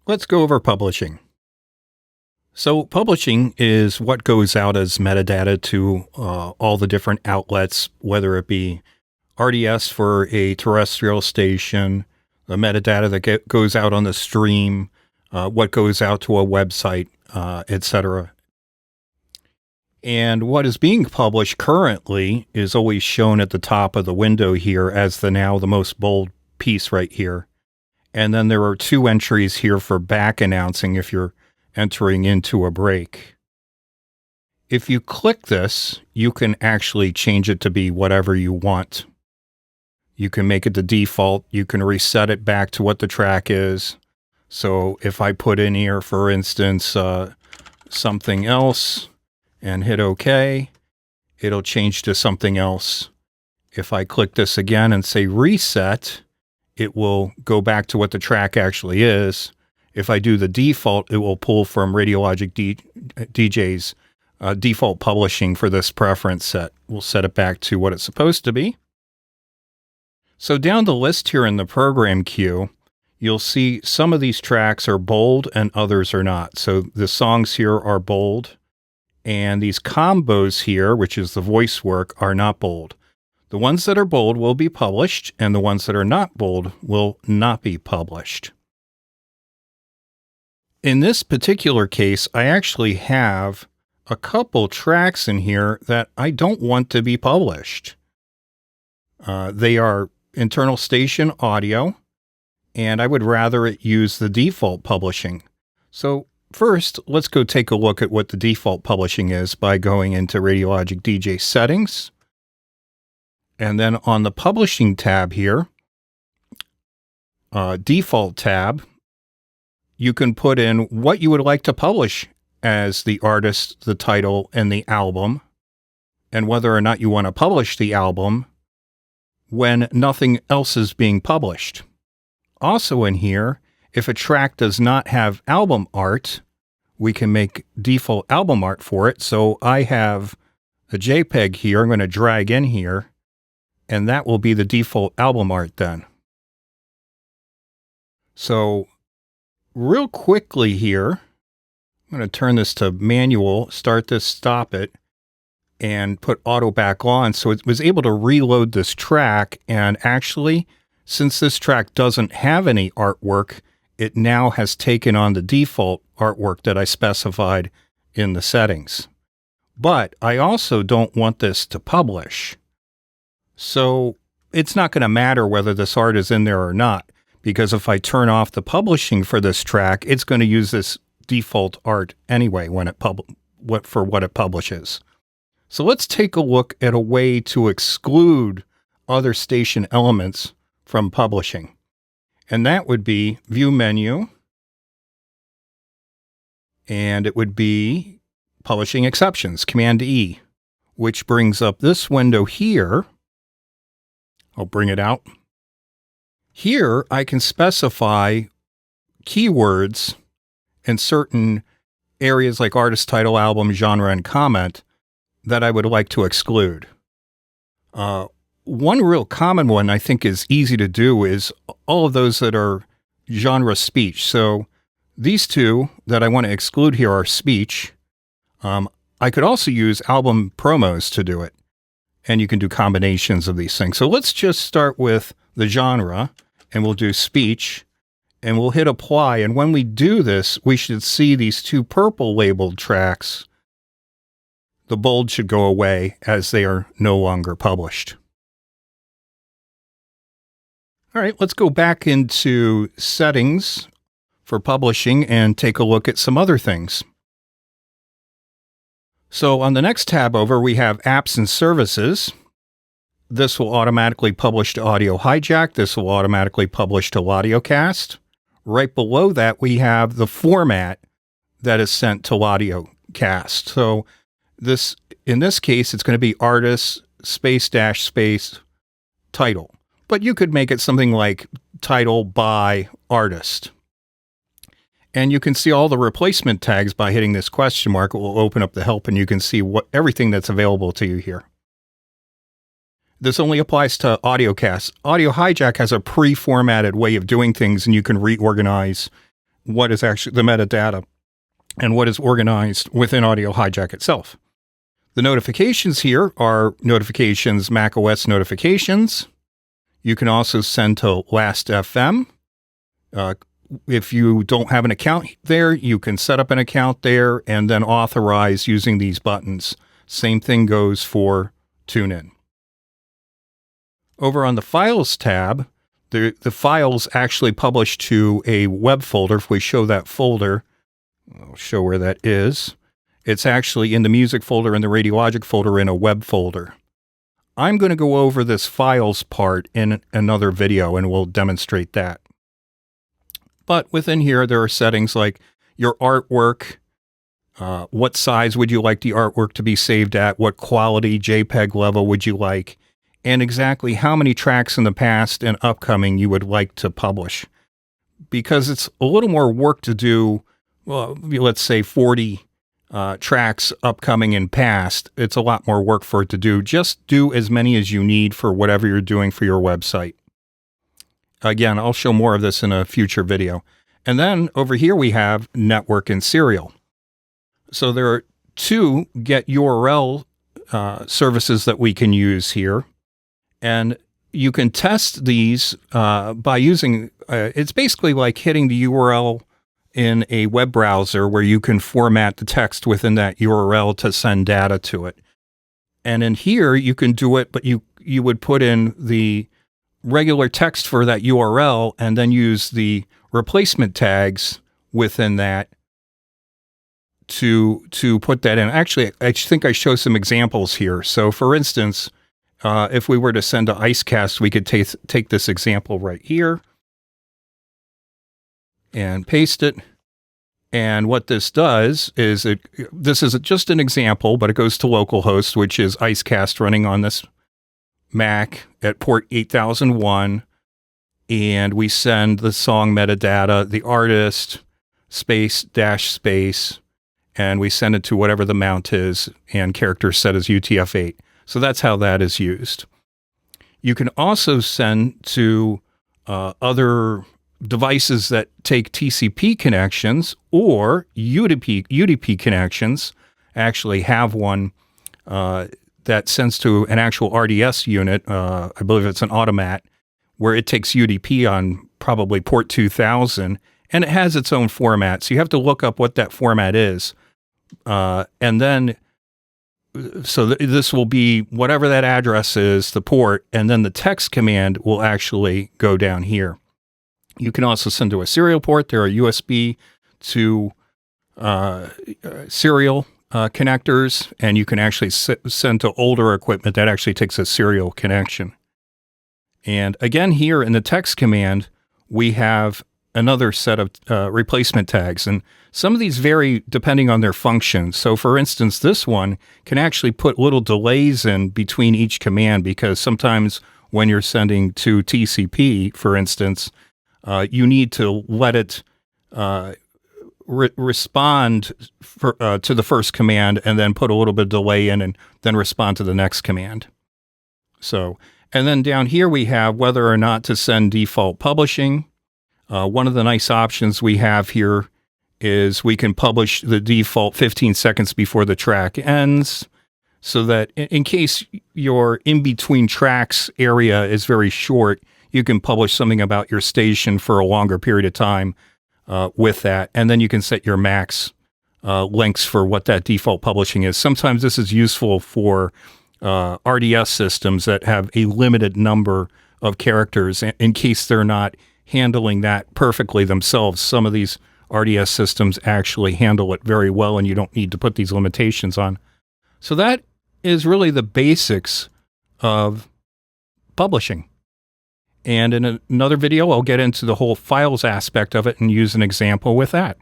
Let's go over publishing. So publishing is what goes out as metadata to all the different outlets, whether it be RDS for a terrestrial station, the metadata that goes out on the stream, what goes out to a website, etc. And what is being published currently is always shown at the top of the window here as the most bold piece right here. And then there are two entries here for back announcing if you're entering into a break. If you click this, you can actually change it to be whatever you want. You can make it the default. You can reset it back to what the track is. So if I put in here, for instance, something else and hit OK, it'll change to something else. If I click this again and say reset, it will go back to what the track actually is. If I do the default, it will pull from Radiologik DJ's default publishing for this preference set. We'll set it back to what it's supposed to be. So down the list here in the program queue, you'll see some of these tracks are bold and others are not. So the songs here are bold, and these combos here, which is the voice work, are not bold. The ones that are bold will be published, and the ones that are not bold will not be published. In this particular case, I actually have a couple tracks in here that I don't want to be published. They are internal station audio, and I would rather it use the default publishing. So first, let's go take a look at what the default publishing is by going into Radiologik DJ settings. And then on the publishing tab here, default tab, you can put in what you would like to publish as the artist, the title, and the album, and whether or not you want to publish the album when nothing else is being published. Also in here, if a track does not have album art, we can make default album art for it. So I have a JPEG here I'm going to drag in here, and that will be the default album art then. So real quickly here, I'm going to turn this to manual, start this, stop it, and put auto back on. So it was able to reload this track. And actually, since this track doesn't have any artwork, it now has taken on the default artwork that I specified in the settings. But I also don't want this to publish. So it's not going to matter whether this art is in there or not, because if I turn off the publishing for this track, it's going to use this default art anyway when it for what it publishes. So let's take a look at a way to exclude other station elements from publishing. And that would be View Menu, and it would be Publishing Exceptions, Command E, which brings up this window here. I'll bring it out. Here, I can specify keywords in certain areas like artist, title, album, genre, and comment that I would like to exclude. One real common one I think is easy to do is all of those that are genre speech. So these two that I want to exclude here are speech. I could also use album promos to do it. And you can do combinations of these things. So let's just start with the genre, and we'll do speech, and we'll hit apply. And when we do this, we should see these two purple labeled tracks. The bold should go away as they are no longer published. All right, let's go back into settings for publishing and take a look at some other things. So on the next tab over, we have apps and services. This will automatically publish to Audio Hijack. This will automatically publish to Audiocast. Right below that, we have the format that is sent to Audiocast. So in this case, it's going to be artist /space title. But you could make it something like title by artist. And you can see all the replacement tags by hitting this question mark. It will open up the help, and you can see everything that's available to you here. This only applies to Audiocast. Audio Hijack has a pre-formatted way of doing things, and you can reorganize what is actually the metadata and what is organized within Audio Hijack itself. The notifications here are notifications, macOS notifications. You can also send to Last.fm. If you don't have an account there, you can set up an account there and then authorize using these buttons. Same thing goes for TuneIn. Over on the Files tab, the files actually publish to a web folder. If we show that folder, I'll show where that is. It's actually in the music folder and the Radiologik folder in a web folder. I'm going to go over this files part in another video and we'll demonstrate that. But within here, there are settings like your artwork, what size would you like the artwork to be saved at, what quality JPEG level would you like, and exactly how many tracks in the past and upcoming you would like to publish. Because it's a little more work to do, well, let's say 40 tracks upcoming and past, it's a lot more work for it to do. Just do as many as you need for whatever you're doing for your website. Again, I'll show more of this in a future video. And then over here we have network and serial. So there are two get URL services that we can use here. And you can test these by using, it's basically like hitting the URL in a web browser where you can format the text within that URL to send data to it. And in here, you can do it, but you would put in the regular text for that URL and then use the replacement tags within that to put that in. Actually, I think I show some examples here. So for instance, if we were to send to IceCast, we could take this example right here and paste it. And what this does is this is just an example, but it goes to localhost, which is IceCast running on this Mac at port 8001. And we send the song metadata, the artist, space, dash, space, and we send it to whatever the mount is and character set as UTF-8. So that's how that is used. You can also send to other devices that take TCP connections or UDP connections. Actually have one that sends to an actual RDS unit. I believe it's an Automat where it takes UDP on probably port 2000 and it has its own format. So you have to look up what that format is. And then, so this will be whatever that address is, the port, and then the text command will actually go down here. You can also send to a serial port. There are USB to serial connectors, and you can actually send to older equipment that actually takes a serial connection. And again, here in the text command, we have another set of replacement tags. And some of these vary depending on their function. So for instance, this one can actually put little delays in between each command because sometimes when you're sending to TCP, for instance, you need to let it respond to the first command and then put a little bit of delay in and then respond to the next command. So, and then down here we have whether or not to send default publishing. One of the nice options we have here is we can publish the default 15 seconds before the track ends so that in case your in-between tracks area is very short, you can publish something about your station for a longer period of time with that. And then you can set your max lengths for what that default publishing is. Sometimes this is useful for RDS systems that have a limited number of characters in case they're not handling that perfectly themselves. Some of these RDS systems actually handle it very well and you don't need to put these limitations on. So that is really the basics of publishing. And in another video, I'll get into the whole files aspect of it and use an example with that.